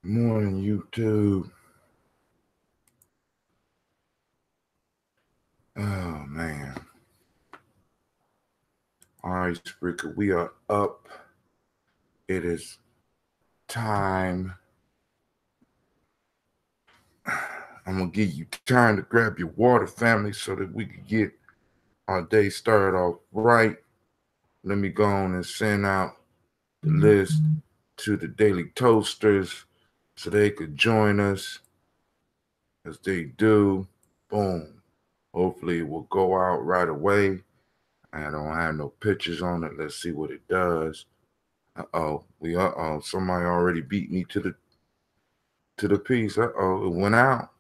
Morning, YouTube. Oh, man. All right, Spreaker, we are up. It is time. I'm going to give you time to grab your water, family, so that we can get our day started off right. Let me go on and send out the list to the Daily Toasters so they could join us as they do. Boom. Hopefully it will go out right away. I don't have no pictures on it. Let's see what it does. Somebody already beat me to the piece. It went out.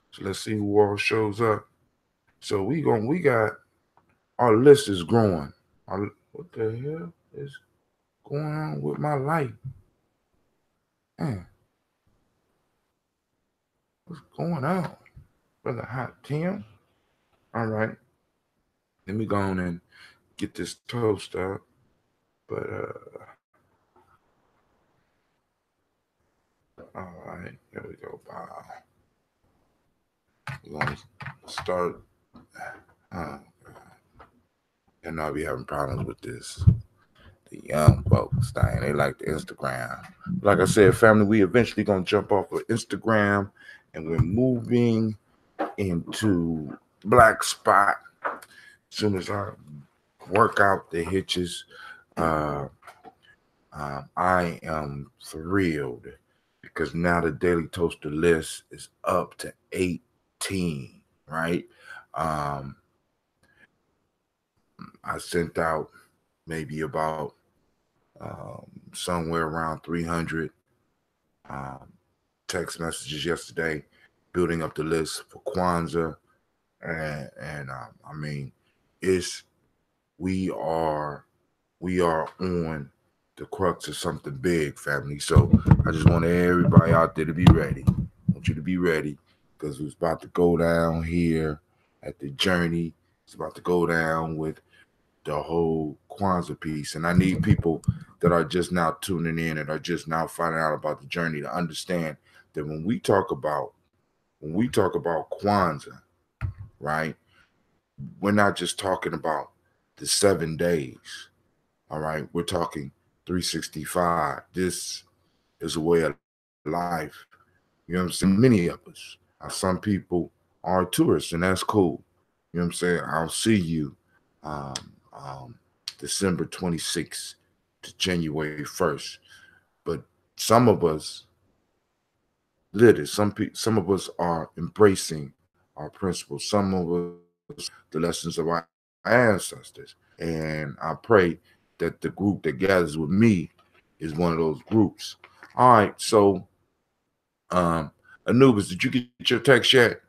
So let's see who all shows up. So we got our list is growing. What the hell is going on with my light? Man, what's going on? Brother Hot Tim. All right. Let me go on and get this toast up. But all right, there we go. Wow. We're gonna start. And I'll be having problems with this. The young folks, they like the Instagram. Like I said, family, we eventually gonna jump off of Instagram, and we're moving into Black Spot. As soon as I work out the hitches, I am thrilled because now the Daily Toaster list is up to 18. Right. I sent out maybe about somewhere around 300 text messages yesterday, building up the list for Kwanzaa, and I mean, we are on the crux of something big, family. So I just want everybody out there to be ready. I want you to be ready because it's about to go down here at the journey. It's about to go down with the whole Kwanzaa piece. And I need people that are just now tuning in and are just now finding out about the journey to understand that when we talk about Kwanzaa, right, we're not just talking about the 7 days. All right, we're talking 365. This is a way of life. You know what I'm saying? Many of us. Some people are tourists, and that's cool. You know what I'm saying? I'll see you December 26th to January 1st. But some of us live it. Some of us are embracing our principles. Some of us the lessons of our ancestors. And I pray that the group that gathers with me is one of those groups. All right, so Anubis, did you get your text yet?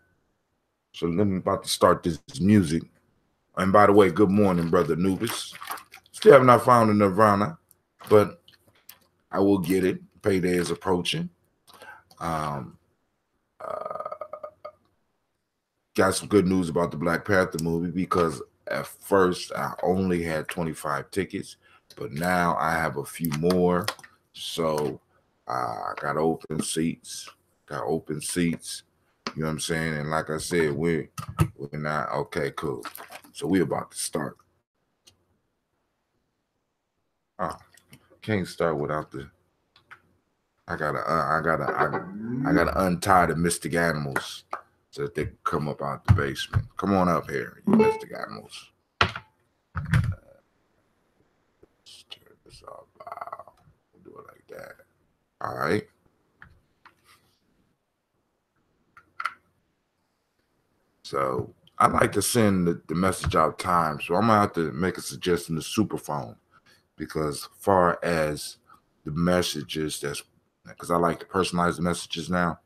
So let me about to start this music. And by the way, good morning, brother Anubis. Still have not found a Nirvana, but I will get it. Payday is approaching. Got some good news about the Black Panther movie because at first I only had 25 tickets, but now I have a few more. So I got open seats. You know what I'm saying? And like I said, we're not okay, cool. So we're about to start. Can't start without the. I gotta untie the mystic animals so that they can come up out the basement. Come on up here, you mystic animals. Let's turn this off. Wow. We'll do it like that. All right. So I like to send the message out time. So I'm gonna have to make a suggestion to Superphone because far as the messages because I like to personalize the messages now.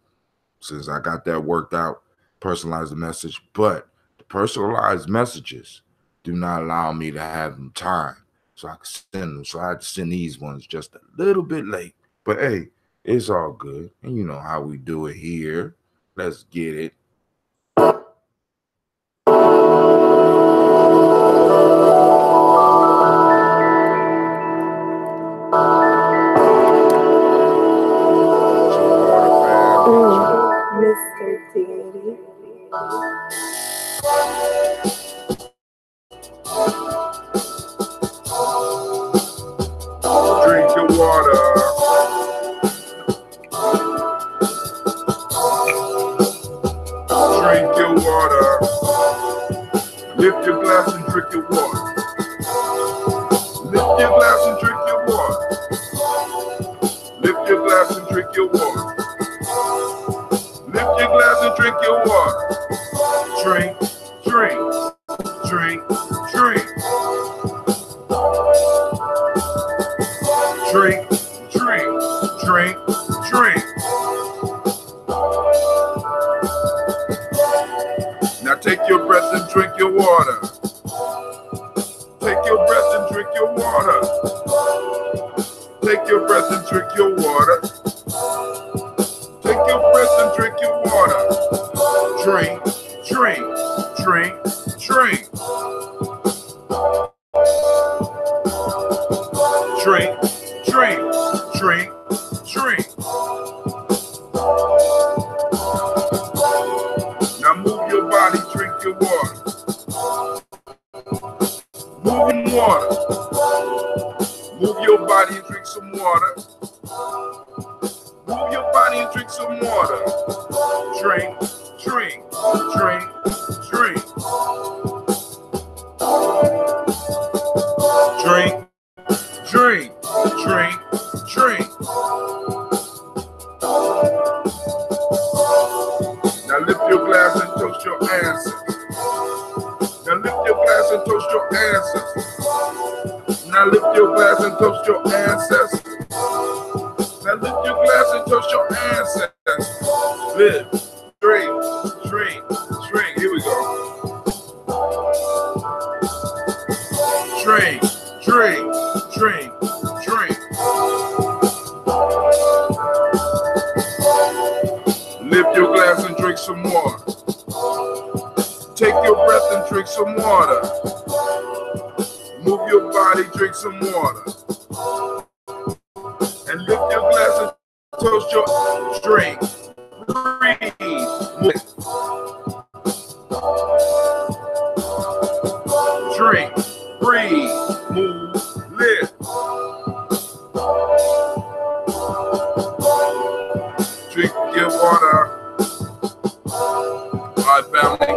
Since I got that worked out, personalize the message. But the personalized messages do not allow me to have them timed so I can send them. So I had to send these ones just a little bit late. But hey, it's all good. And you know how we do it here. Let's get it. Lift your glass and drink your water. Lift your glass and drink your water. Lift your glass and drink your water. Lift your glass and drink your water. Drink, drink, drink, drink. Drink, drink, drink, drink. Now take your breath and drink your water. Take your breath and drink your water. Take your breath and drink your water. Take your breath and drink your water. Drink, drink, drink, drink. Drink, drink, drink, drink. Now move your body, drink your water. Moving water. Move your body and drink some water. Move your body and drink some water. Drink, drink, drink, drink. Drink, drink, drink, drink. Now lift your glass and toast your ancestors. Now lift your glass and toast your ancestors. Now lift your glass and toast your ancestors. Now lift your glass and toast your ancestors. Live, drink, drink, drink. Here we go. Drink, drink, drink, drink. Lift your glass and drink some water. Take your breath and drink some water. Move your body, drink some water. And lift your glass and toast your drink. Breathe. Move. Drink. Breathe. Move. Live. Drink your water. All right, family.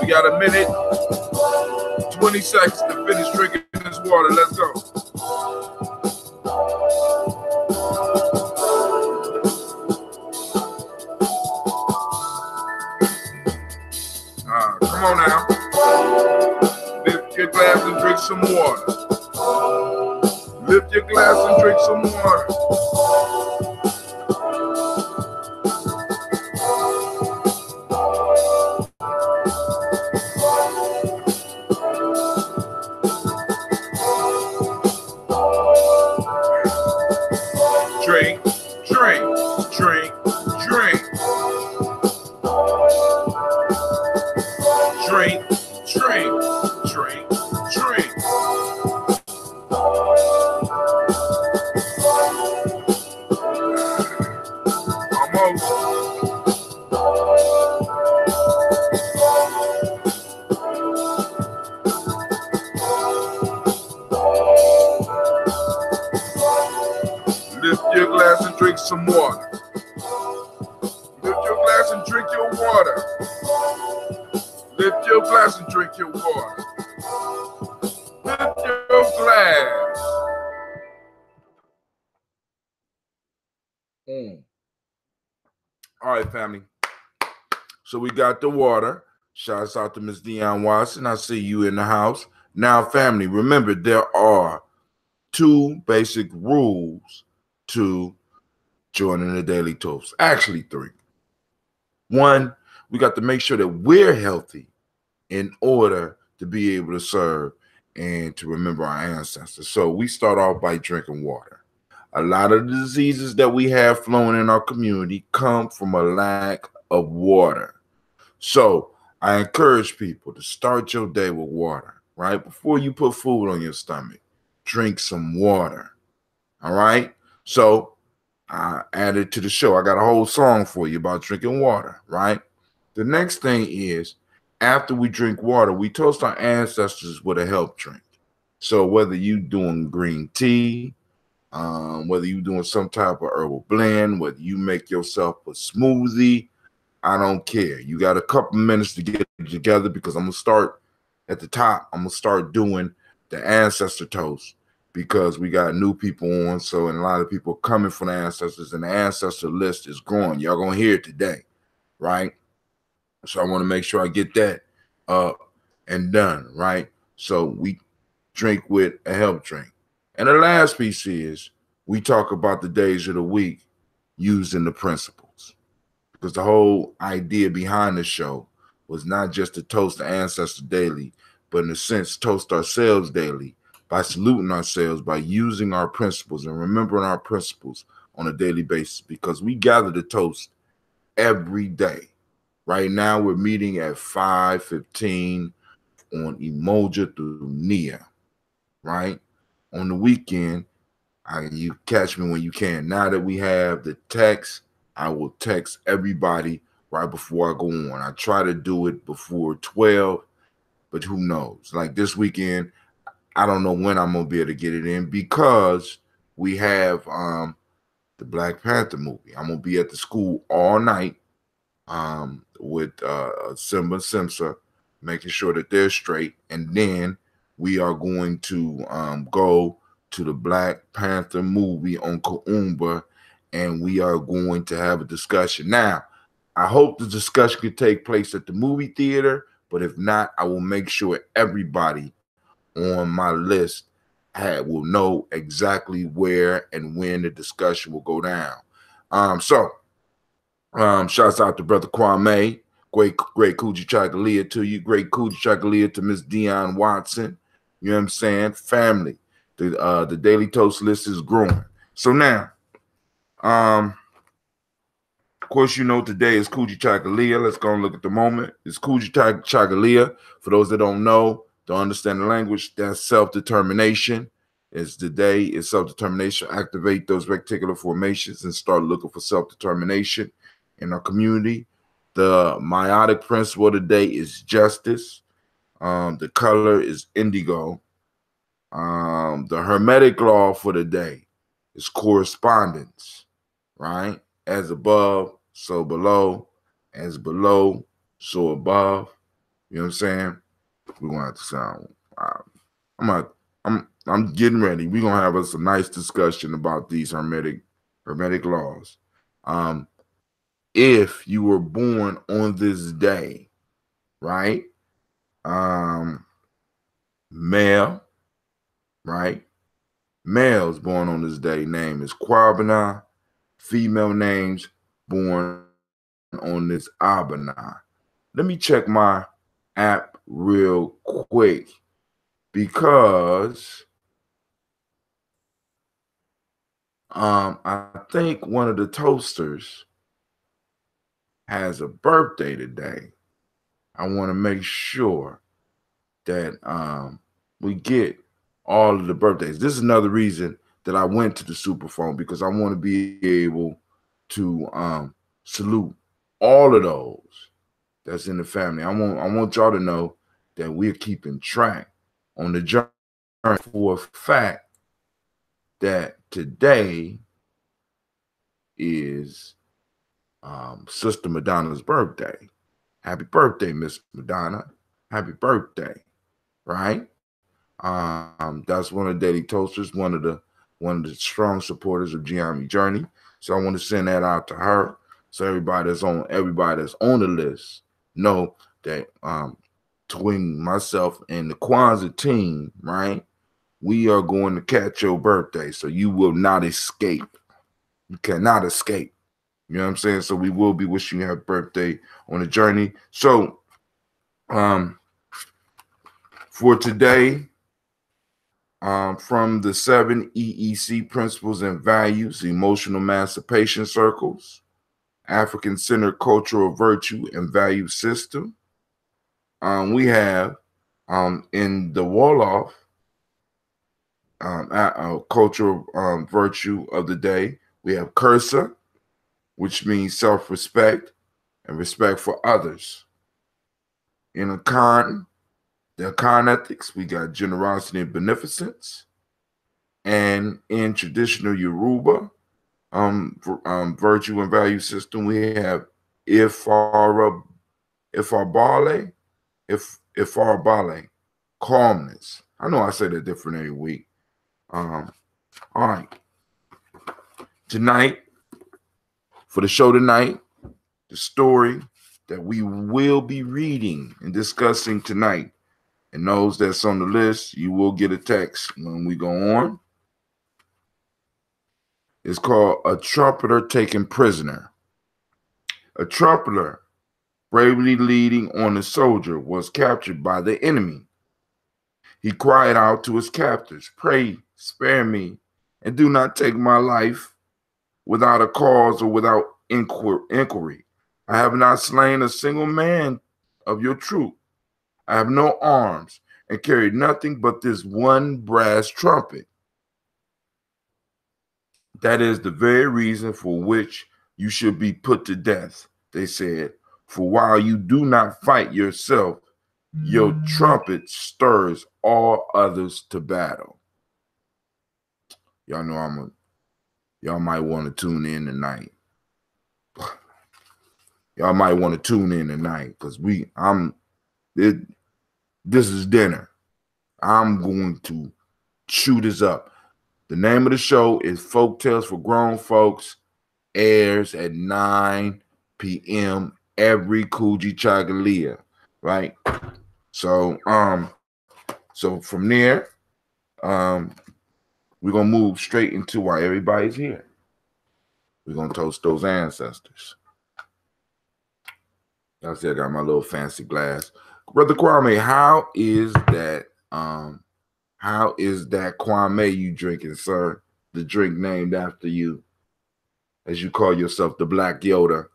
We got a minute, 20 seconds to finish drinking this water. Let's go. Come on now. Lift your glass and drink some water. Lift your glass and drink some water. Drink, drink, drink, drink. Drink, drink, drink, drink. Almost. Lift your glass and drink some water. Lift your glass and drink your water. Lift your glass and drink your water. Lift your glass. All right, family. So we got the water. Shouts out to Miss Dionne Watson. I see you in the house. Now, family, remember there are 2 basic rules to joining the Daily Toast. Actually 3. 1, we got to make sure that we're healthy in order to be able to serve and to remember our ancestors. So we start off by drinking water. A lot of the diseases that we have flowing in our community come from a lack of water. So I encourage people to start your day with water, right? Before you put food on your stomach, drink some water, all right? So I added to the show. I got a whole song for you about drinking water, right? The next thing is, after we drink water, we toast our ancestors with a health drink. So whether you doing green tea, whether you doing some type of herbal blend, whether you make yourself a smoothie, I don't care. You got a couple minutes to get it together because I'm going to start at the top, I'm gonna start doing the ancestor toast because we got new people on. So, and a lot of people coming from the ancestors, and the ancestor list is growing. Y'all gonna hear it today, right? So I want to make sure I get that up and done, right? So we drink with a help drink. And the last piece is we talk about the days of the week using the principles. Because the whole idea behind the show was not just to toast the ancestor daily, but in a sense, toast ourselves daily by saluting ourselves, by using our principles and remembering our principles on a daily basis, because we gather to toast every day. Right now, we're meeting at 5:15 on Emoja through Nia, right? On the weekend, you catch me when you can. Now that we have the text, I will text everybody right before I go on. I try to do it before 12, but who knows? Like this weekend, I don't know when I'm going to be able to get it in because we have the Black Panther movie. I'm going to be at the school all night with Simba Simsa, making sure that they're straight. And then we are going to go to the Black Panther movie on Kuumba, and we are going to have a discussion. Now, I hope the discussion could take place at the movie theater, but if not, I will make sure everybody on my list will know exactly where and when the discussion will go down. Shouts out to Brother Kwame. Great Kujichagulia to you. Great Kujichagulia to Miss Dion Watson. You know what I'm saying? Family. The Daily Toast list is growing. So now, of course, you know today is Kujichagulia. Let's go and look at the moment. It's Kujichagulia. For those that don't know, don't understand the language, that's self-determination. It's the day is self-determination. Activate those reticular formations and start looking for self-determination in our community. The meiotic principle of the day is justice. The color is indigo. The hermetic law for the day is correspondence, right? As above, so below. As below, so above. You know what I'm saying? We're gonna have to sound. I'm getting ready. We're gonna have us a nice discussion about these hermetic laws. If you were born on this day, right? Male, right? Males born on this day name is Kwabena. Female names born on this Abana. Let me check my app real quick because I think one of the toasters has a birthday today. I want to make sure that we get all of the birthdays. This is another reason that I went to the Superphone, because I want to be able to salute all of those that's in the family. I want y'all to know that we're keeping track on the journey for a fact that today is Sister Madonna's birthday. Happy birthday, Miss Madonna. Happy birthday, right? That's one of the Daily Toasters, one of the strong supporters of Gye-Nyame Journey. So I want to send that out to her. So everybody that's on the list know that between myself and the Kwanzaa team, right, we are going to catch your birthday. So you will not escape. You cannot escape. You know what I'm saying? So we will be wishing you happy birthday on the journey. So for today, from the 7 EEC principles and values, emotional emancipation circles, African-centered cultural virtue and value system, we have in the Wolof cultural virtue of the day, we have Kursa, which means self-respect and respect for others. In Akan, the Akan ethics, we got generosity and beneficence. And in traditional Yoruba virtue and value system, we have Ifarbale, calmness. I know I say that different every week. All right. Tonight, for the show tonight, the story that we will be reading and discussing tonight, and those that's on the list, you will get a text when we go on. It's called A Trumpeter Taken Prisoner. A trumpeter, bravely leading on a soldier, was captured by the enemy. He cried out to his captors, "Pray, spare me, and do not take my life without a cause or without inquiry. I have not slain a single man of your troop. I have no arms and carried nothing but this one brass trumpet. That is the very reason for which you should be put to death," they said. "For while you do not fight yourself, your trumpet stirs all others to battle." Y'all know y'all might want to tune in tonight. Y'all might want to tune in tonight because this is dinner. I'm going to chew this up. The name of the show is Folk Tales for Grown Folks. Airs at 9 p.m. every Kujichagulia, right? So from there, we're gonna move straight into why everybody's here. We're gonna toast those ancestors. I said I got my little fancy glass. Brother Kwame, how is that Kwame you drinking, sir? The drink named after you, as you call yourself the Black Yoda.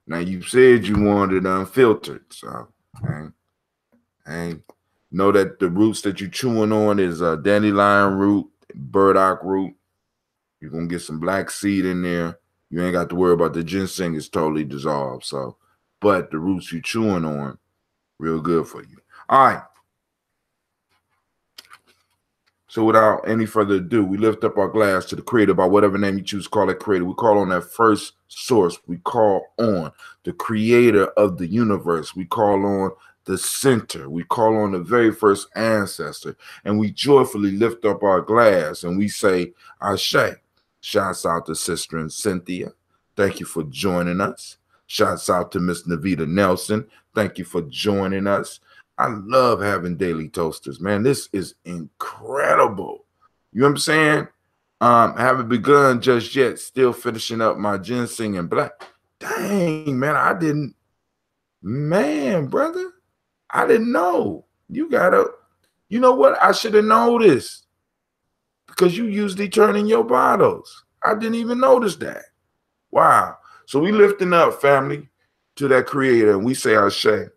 Now you said you wanted it unfiltered, so and know that the roots that you're chewing on is dandelion root, burdock root. You're gonna get some black seed in there. You ain't got to worry about the ginseng, is totally dissolved. So, but the roots you're chewing on, real good for you. All right. So without any further ado, we lift up our glass to the Creator by whatever name you choose to call it Creator. We call on that first source. We call on the Creator of the universe. We call on the center. We call on the very first ancestor. And we joyfully lift up our glass and we say, Ashe. Shouts out to Sister and Cynthia. Thank you for joining us. Shouts out to Miss Navita Nelson. Thank you for joining us. I love having daily toasters, man. This is incredible. You know what I'm saying? I haven't begun just yet. Still finishing up my ginseng and black. Dang, man, man, brother, I didn't know. You know what? I should have noticed because you usually turn in your bottles. I didn't even notice that. Wow. So we lifting up, family, to that Creator, and we say Ashe.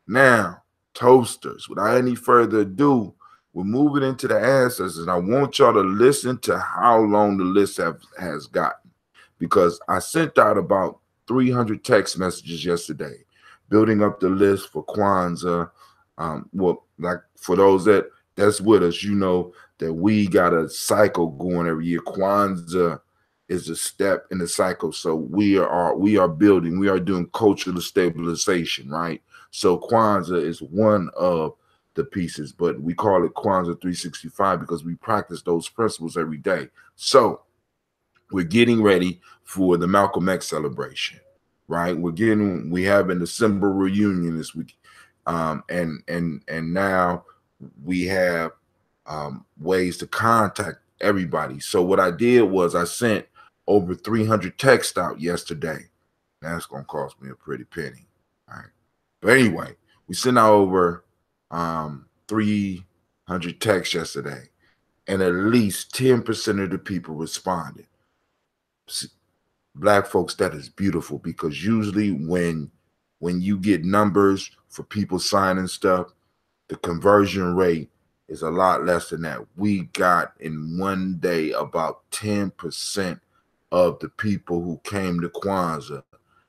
Now, toasters, without any further ado, we're moving into the ancestors. And I want y'all to listen to how long the list has gotten, because I sent out about 300 text messages yesterday, building up the list for Kwanzaa. Well, like for those that's with us, you know that we got a cycle going every year. Kwanzaa is a step in the cycle. So we are building, we are doing cultural stabilization, right? So Kwanzaa is one of the pieces, but we call it Kwanzaa 365 because we practice those principles every day. So we're getting ready for the Malcolm X celebration, right? We have a December reunion this week. And now we have ways to contact everybody. So what I did was I sent over 300 texts out yesterday. That's going to cost me a pretty penny. All right. But anyway, we sent out over 300 texts yesterday, and at least 10% of the people responded. Black folks, that is beautiful, because usually when you get numbers for people signing stuff, the conversion rate is a lot less than that. We got in one day about 10% of the people who came to Kwanzaa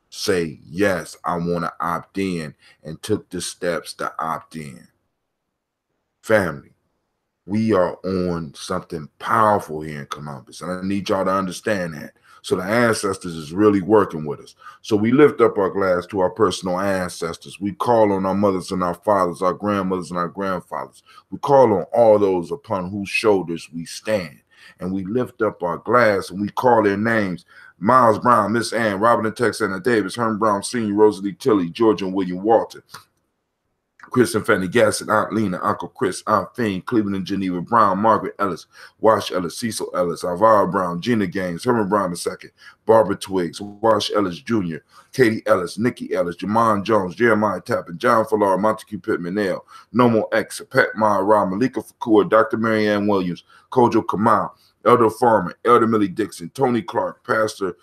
say, yes, I want to opt in, and took the steps to opt in. Family, we are on something powerful here in Columbus, and I need y'all to understand that. So the ancestors is really working with us. So we lift up our glass to our personal ancestors. We call on our mothers and our fathers, our grandmothers and our grandfathers. We call on all those upon whose shoulders we stand. And we lift up our glass and we call their names. Miles Brown, Miss Ann, Robin and Texana Davis, Herman Brown Sr., Rosalie Tilley, George and William Walter, Chris and Fanny Gasson, Aunt Lena, Uncle Chris, Aunt Fiend, Cleveland and Geneva Brown, Margaret Ellis, Wash Ellis, Cecil Ellis, Alvaro Brown, Gina Gaines, Herman Brown II, Barbara Twiggs, Wash Ellis Jr., Katie Ellis, Nikki Ellis, Jamon Jones, Jeremiah Tappan, John Fallar, Montague Pittman Nail, Nomo X, Pat Mara, Malika Fakua, Dr. Marianne Williams, Kojo Kamal, Elder Farmer, Elder Millie Dixon, Tony Clark, Pastor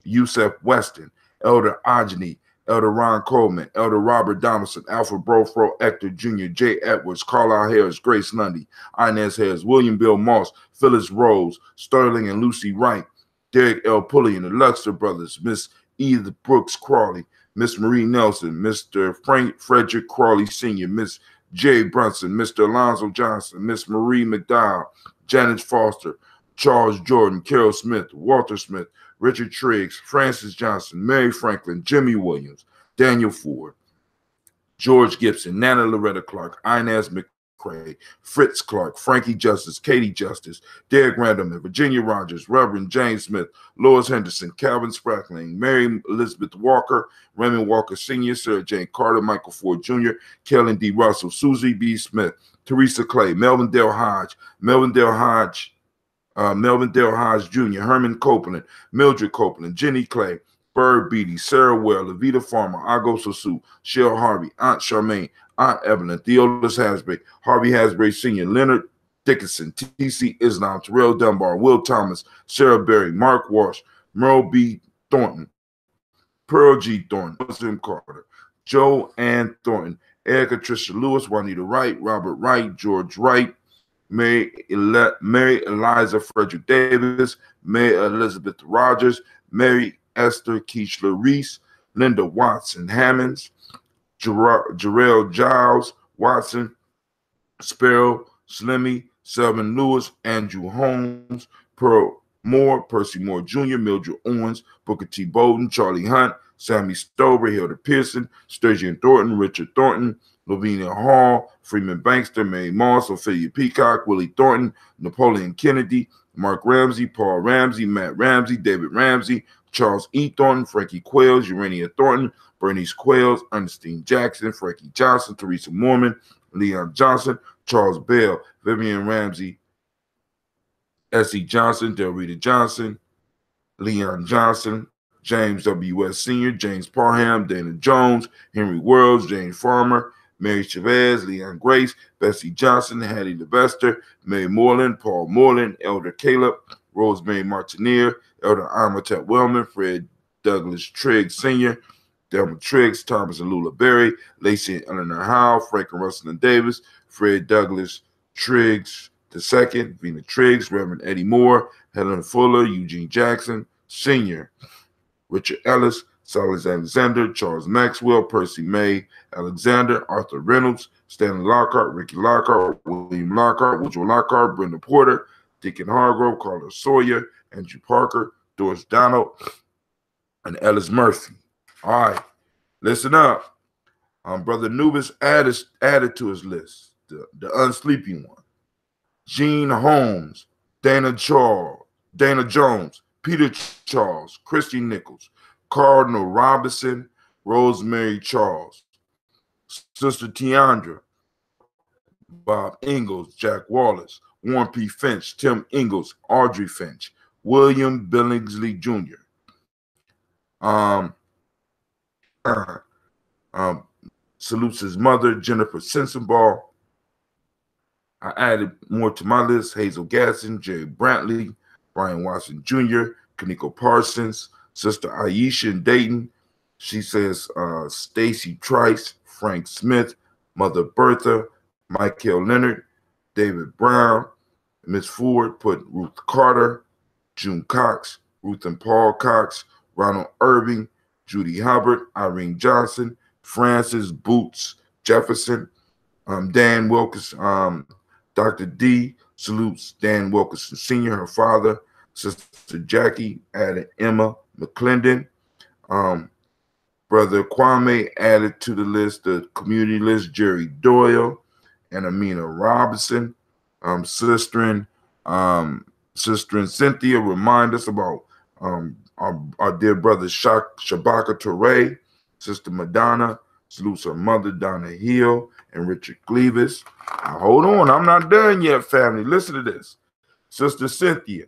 Yusef Weston, Elder Ajani, Elder Ron Coleman, Elder Robert Donaldson, Alfred Brofro, Hector Jr., Jay Edwards, Carlisle Harris, Grace Lundy, Inez Harris, William Bill Moss, Phyllis Rose, Sterling and Lucy Wright, Derek L. Pullian, the Luxor Brothers, Miss Edith Brooks Crawley, Miss Marie Nelson, Mr. Frank Frederick Crawley Sr., Miss J. Brunson, Mr. Alonzo Johnson, Miss Marie McDowell, Janet Foster, Charles Jordan, Carol Smith, Walter Smith, Richard Triggs, Francis Johnson, Mary Franklin, Jimmy Williams, Daniel Ford, George Gibson, Nana Loretta Clark, Inez McCrae, Fritz Clark, Frankie Justice, Katie Justice, Derek Randleman, Virginia Rogers, Reverend James Smith, Lois Henderson, Calvin Sprackling, Mary Elizabeth Walker, Raymond Walker Sr., Sarah Jane Carter, Michael Ford Jr., Kellen D. Russell, Susie B. Smith, Teresa Clay, Melvin Dale Hodge, Melvin Dale Hodge Jr., Herman Copeland, Mildred Copeland, Jenny Clay, Bird Beatty, Sarah Well, Levita Farmer, Ago Sosu, Shell Harvey, Aunt Charmaine, Aunt Evelyn, Theodis Hasbury, Harvey Hasbury Sr., Leonard Dickinson, T.C. Islam, Terrell Dunbar, Will Thomas, Sarah Berry, Mark Walsh, Merle B. Thornton, Pearl G. Thornton, Muslim Carter, Joe Ann Thornton, Erica Tricia Lewis, Juanita Wright, Robert Wright, George Wright, Mary Eliza Frederick Davis, Mary Elizabeth Rogers, Mary Esther Keishla Reese, Linda Watson Hammonds, Jarrell Giles Watson, Sparrow Slimmy, Selvin Lewis, Andrew Holmes, Pearl Moore, Percy Moore Jr., Mildred Owens, Booker T. Bowden, Charlie Hunt, Sammy Stover, Hilda Pearson, Sturgeon Thornton, Richard Thornton, Lavinia Hall, Freeman Bankster, Mary Moss, Ophelia Peacock, Willie Thornton, Napoleon Kennedy, Mark Ramsey, Paul Ramsey, Matt Ramsey, David Ramsey, Charles E. Thornton, Frankie Quails, Urania Thornton, Bernice Quails, Ernestine Jackson, Frankie Johnson, Teresa Mormon, Leon Johnson, Charles Bell, Vivian Ramsey, S.E. Johnson, Delrita Johnson, Leon Johnson, James W.S. Sr., James Parham, Dana Jones, Henry Worlds, James Farmer, Mary Chavez, Leon Grace, Bessie Johnson, Hattie Levester, Mary Moreland, Paul Moreland, Elder Caleb, Rosemary Martineer, Elder Amatet Wellman, Fred Douglas Triggs Sr., Delma Triggs, Thomas and Lula Berry, Lacey and Eleanor Howe, Frank and Russell and Davis, Fred Douglas Triggs II, Vina Triggs, Reverend Eddie Moore, Helen Fuller, Eugene Jackson Sr., Richard Ellis, Silas Alexander, Charles Maxwell, Percy May Alexander, Arthur Reynolds, Stanley Lockhart, Ricky Lockhart, William Lockhart, Woodrow Lockhart, Brenda Porter, Deacon Hargrove, Carlos Sawyer, Andrew Parker, Doris Donald, and Ellis Murphy. All right, listen up. Brother Nubis added to his list, the unsleepy one. Gene Holmes, Dana Jones, Peter Charles, Christy Nichols, Cardinal Robinson, Rosemary Charles, Sister Tiandra, Bob Ingalls, Jack Wallace, Warren P. Finch, Tim Ingalls, Audrey Finch, William Billingsley Jr., salutes his mother, Jennifer Sensenball. I added more to my list: Hazel Gasson, Jerry Brantley, Brian Watson Jr., Kaniko Parsons, Sister Aisha in Dayton. She says Stacy Trice, Frank Smith, Mother Bertha, Michael Leonard, David Brown, Miss Ford put Ruth Carter, June Cox, Ruth and Paul Cox, Ronald Irving, Judy Hubbard, Irene Johnson, Francis Boots Jefferson, Dan Wilkinson, Dr. D salutes Dan Wilkinson Sr., her father, Sister Jackie added Emma McClendon. Brother Kwame added to the list, the community list, Jerry Doyle and Amina Robinson. Sister and Cynthia remind us about our dear brother Shabaka Toure. Sister Madonna salutes her mother, Donna Hill, and Richard Cleavis. Now, hold on, I'm not done yet, family. Listen to this. Sister Cynthia,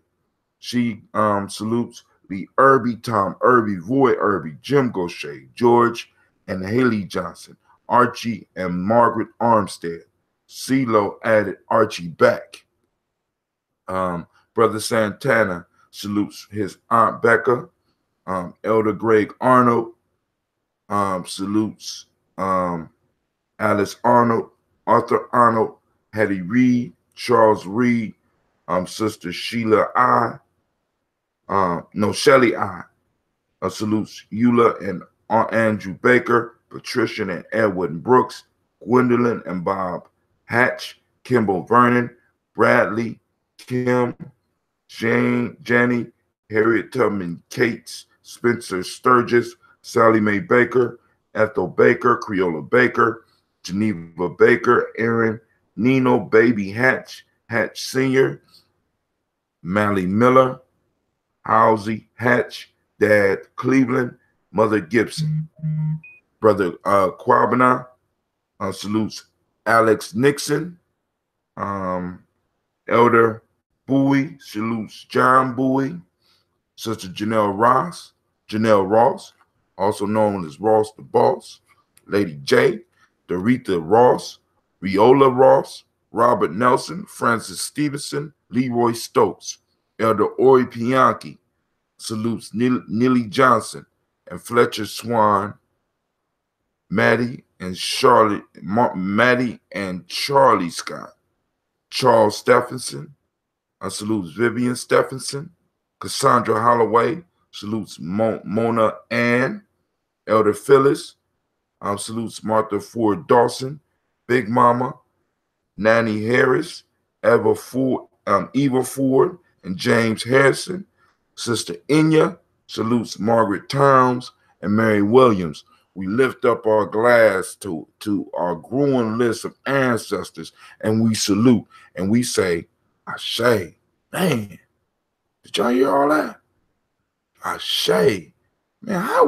she salutes Lee Irby, Tom Irby, Roy Irby, Jim Gaucher, George and Haley Johnson, Archie and Margaret Armstead. CeeLo added Archie back. Brother Santana salutes his Aunt Becca. Elder Greg Arnold salutes Alice Arnold, Arthur Arnold, Hattie Reed, Charles Reed, Sister Sheila Shelly salutes Eula and Aunt Andrew Baker, Patricia and Edward Brooks, Gwendolyn and Bob Hatch, Kimball Vernon, Bradley, Kim, Jane, Jenny, Harriet Tubman Cates, Spencer Sturgis, Sally Mae Baker, Ethel Baker, Creola Baker, Geneva Baker, Aaron, Nino Baby Hatch, Hatch Sr., Mally Miller, Halsey Hatch, Dad Cleveland, Mother Gibson. Brother Quabana salutes Alex Nixon. Elder Bowie salutes John Bowie. Sister Janelle Ross, also known as Ross the Boss. Lady J, Doretha Ross, Viola Ross, Robert Nelson, Francis Stevenson, Leroy Stokes. Elder Ori Pianki salutes Neely Johnson and Fletcher Swan, Maddie and Charlie Scott. Charles Stephenson salutes Vivian Stephenson. Cassandra Holloway salutes Mona Ann. Elder Phyllis salutes Martha Ford Dawson. Big Mama, Nanny Harris, Eva Ford, and James Harrison. Sister Inya salutes Margaret Towns and Mary Williams. We lift up our glass to our growing list of ancestors, and we salute and we say, Ashe. Man, did y'all hear all that? Ashe. Man, how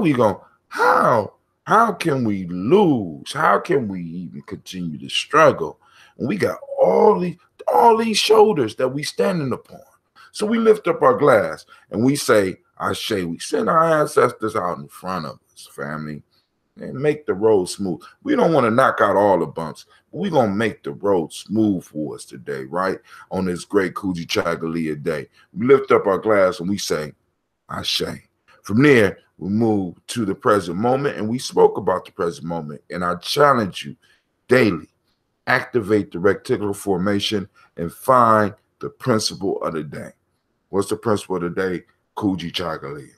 can we lose? How can we even continue to struggle? And we got all these shoulders that we standing upon. So we lift up our glass and we say, Ashe. We send our ancestors out in front of us, family, and make the road smooth. We don't want to knock out all the bumps, but we're going to make the road smooth for us today, right? On this great Kujichagulia day. We lift up our glass and we say, Ashe. From there, we move to the present moment, and we spoke about the present moment, and I challenge you daily, activate the reticular formation and find the principle of the day. What's the principle of the day? Kujichagulia.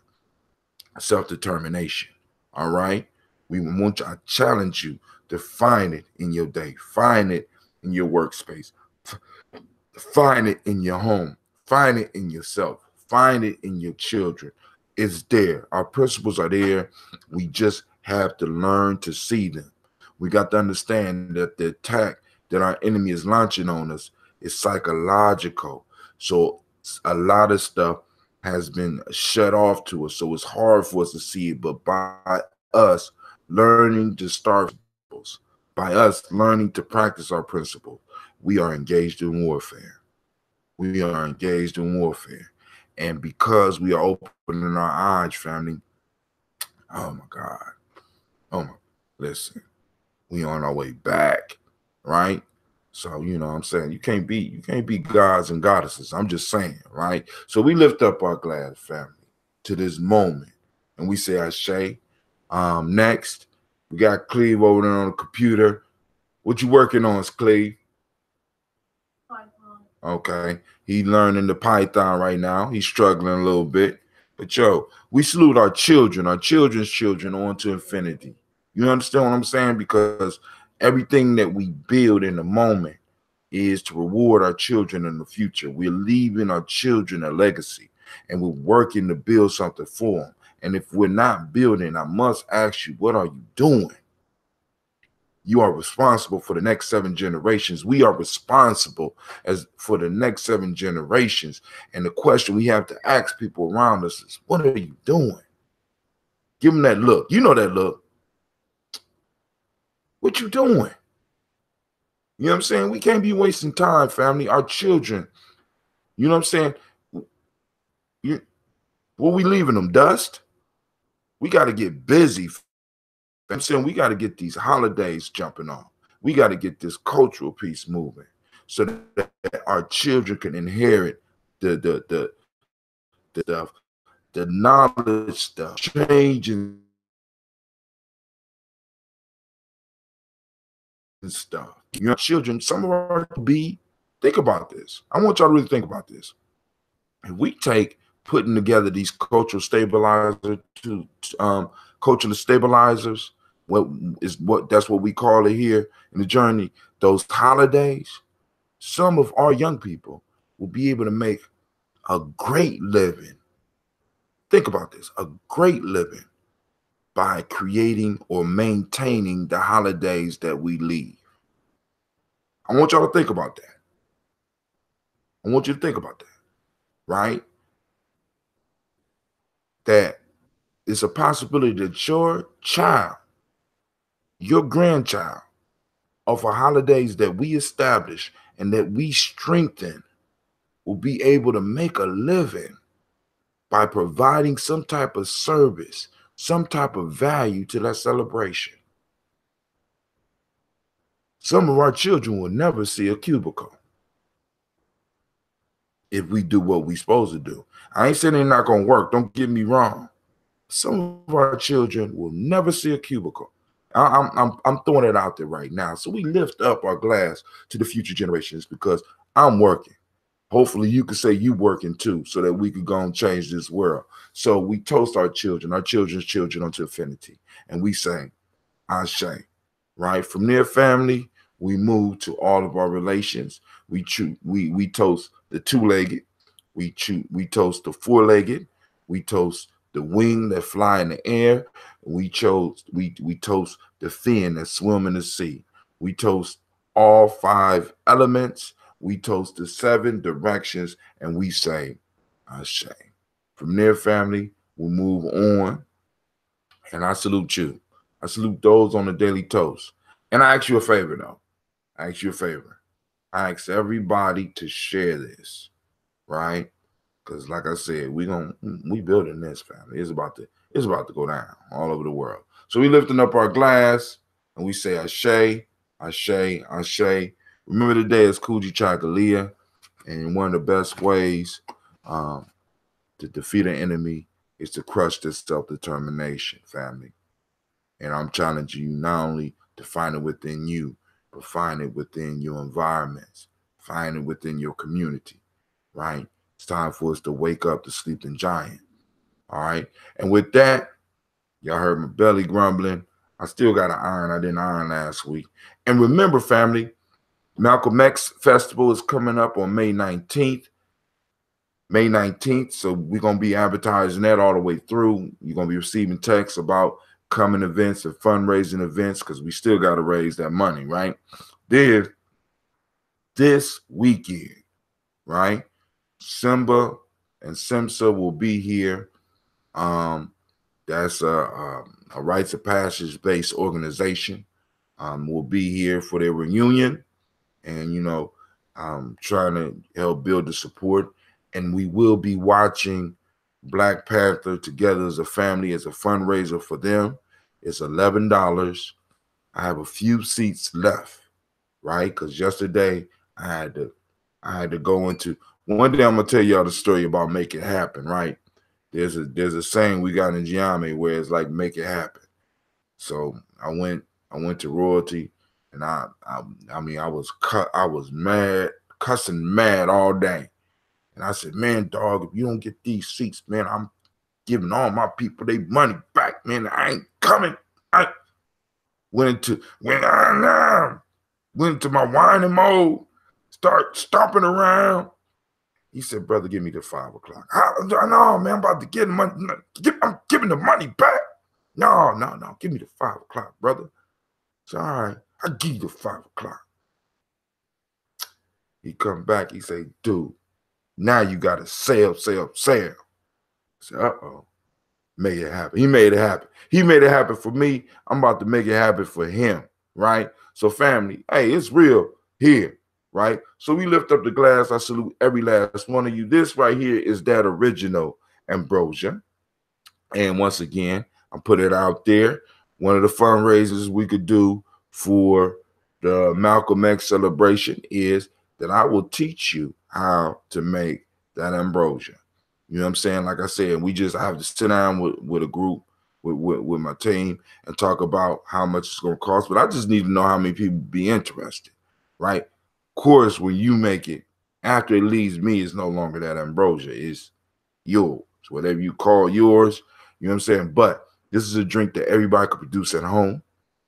Self-determination. All right? I challenge you to find it in your day. Find it in your workspace. Find it in your home. Find it in yourself. Find it in your children. It's there. Our principles are there. We just have to learn to see them. We got to understand that the attack that our enemy is launching on us is psychological. So a lot of stuff has been shut off to us. So it's hard for us to see it. But by us learning to start, by us learning to practice our principles, we are engaged in warfare. We are engaged in warfare. And because we are opening our eyes, family, oh my God. Listen, we on our way back, right? So, you know what I'm saying? You can't be gods and goddesses. I'm just saying, right? So we lift up our glass, family, to this moment. And we say, Ashe. Next, we got Cleve over there on the computer. What you working on, Cleve? Okay, he learning the Python right now. He's struggling a little bit. But yo, we salute our children's children on to infinity. You understand what I'm saying? Because everything that we build in the moment is to reward our children in the future. We're leaving our children a legacy. and we're working to build something for them. And if we're not building, I must ask you, what are you doing? You are responsible for the next 7 generations. We are responsible for the next 7 generations. And the question we have to ask people around us is, what are you doing? Give them that look. You know that look. What you doing? You know what I'm saying? We can't be wasting time, family. Our children, you know what I'm saying? What we leaving them? Dust? We got to get busy. I'm saying we got to get these holidays jumping on. We got to get this cultural piece moving so that our children can inherit the knowledge stuff, changing stuff. You know, children, some of our think about this. I want y'all to really think about this. If we take putting together these cultural stabilizers cultural stabilizers, that's what we call it here in the journey, those holidays, some of our young people will be able to make a great living. Think about this, a great living by creating or maintaining the holidays that we leave. I want y'all to think about that. I want you to think about that, right? That it's a possibility that your child, your grandchild, of our holidays that we establish and that we strengthen will be able to make a living by providing some type of service, some type of value to that celebration. Some of our children will never see a cubicle if we do what we're supposed to do. I ain't saying they're not going to work. Don't get me wrong. Some of our children will never see a cubicle. I'm throwing it out there right now. So we lift up our glass to the future generations because I'm working. Hopefully you can say you working too, so that we could go and change this world. So we toast our children's children unto infinity. And we say, Ashe, right? From their family, we move to all of our relations. We toast the 2-legged. We toast the 4-legged. We toast the wing that fly in the air. We toast the fin that swim in the sea. We toast all 5 elements. We toast the 7 directions, and we say, Ashe. From their family, we move on, and I salute you. I salute those on the daily toast. And I ask you a favor, though. I ask you a favor. I ask everybody to share this, right? Because like I said, we building this, family. It's about to go down all over the world. So we lifting up our glass and we say Ashe, Ashe, Ashe. Remember today is Kujichagulia, and one of the best ways to defeat an enemy is to crush this self-determination, family. And I'm challenging you not only to find it within you, but find it within your environments, find it within your community, right? It's time for us to wake up the sleeping giant. All right. And with that, y'all heard my belly grumbling. I still got an iron. I didn't iron last week. And remember, family, Malcolm X Festival is coming up on May 19th. May 19th. So we're going to be advertising that all the way through. You're going to be receiving texts about coming events and fundraising events because we still got to raise that money, right? This weekend, right? Simba and Simsa will be here. That's a rites of passage based organization. Will be here for their reunion, and trying to help build the support. And we will be watching Black Panther together as a family, as a fundraiser for them. It's $11. I have a few seats left, right? Because yesterday I had to go into. One day I'm gonna tell y'all the story about make it happen, right? There's a saying we got in Gye-Nyame where it's like make it happen. So I went to Royalty, and I was mad, cussing mad all day. And I said, man, dog, if you don't get these seats, man, I'm giving all my people their money back, man. I ain't coming. I went into my whining mode, start stomping around. He said, brother, give me the 5 o'clock. No, man, I'm about to get money. I'm giving the money back. No, give me the 5 o'clock, brother. It's all right. I'll give you the 5 o'clock. He come back, he say, dude, now you got to sell. I said, uh-oh. Make it happen. He made it happen. He made it happen for me. I'm about to make it happen for him, right? So family, hey, it's real here, right? So we lift up the glass. I salute every last one of you. This right here is that original ambrosia. And once again, I put it out there. One of the fundraisers we could do for the Malcolm X celebration is that I will teach you how to make that ambrosia. You know what I'm saying? Like I said, I have to sit down with a group, with my team, and talk about how much it's going to cost. But I just need to know how many people be interested, right? Of course, when you make it, after it leaves me, it's no longer that ambrosia. It's yours, whatever you call yours. You know what I'm saying? But this is a drink that everybody could produce at home.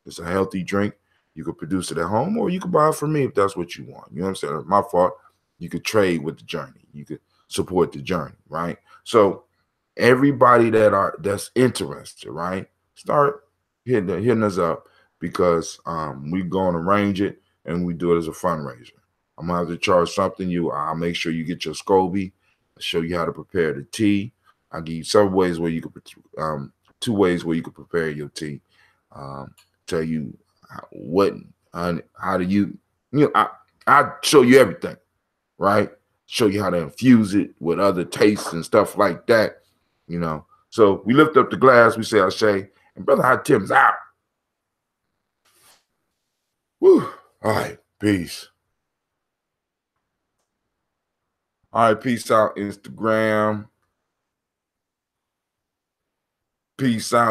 It's a healthy drink. You could produce it at home, or you could buy it from me if that's what you want. You know what I'm saying? It's my fault. You could trade with the journey. You could support the journey, right? So everybody that's interested, right, start hitting us up, because we're going to arrange it and we do it as a fundraiser. I'm gonna have to charge something. I'll make sure you get your SCOBY. I'll show you how to prepare the tea. I'll give you several ways where you could 2 ways where you could prepare your tea. Tell you how do I show you everything, right? Show you how to infuse it with other tastes and stuff like that, you know. So we lift up the glass, we say Ashe, and Brother Hot Tim's out. Woo. All right, peace. All right, peace out, Instagram. Peace out.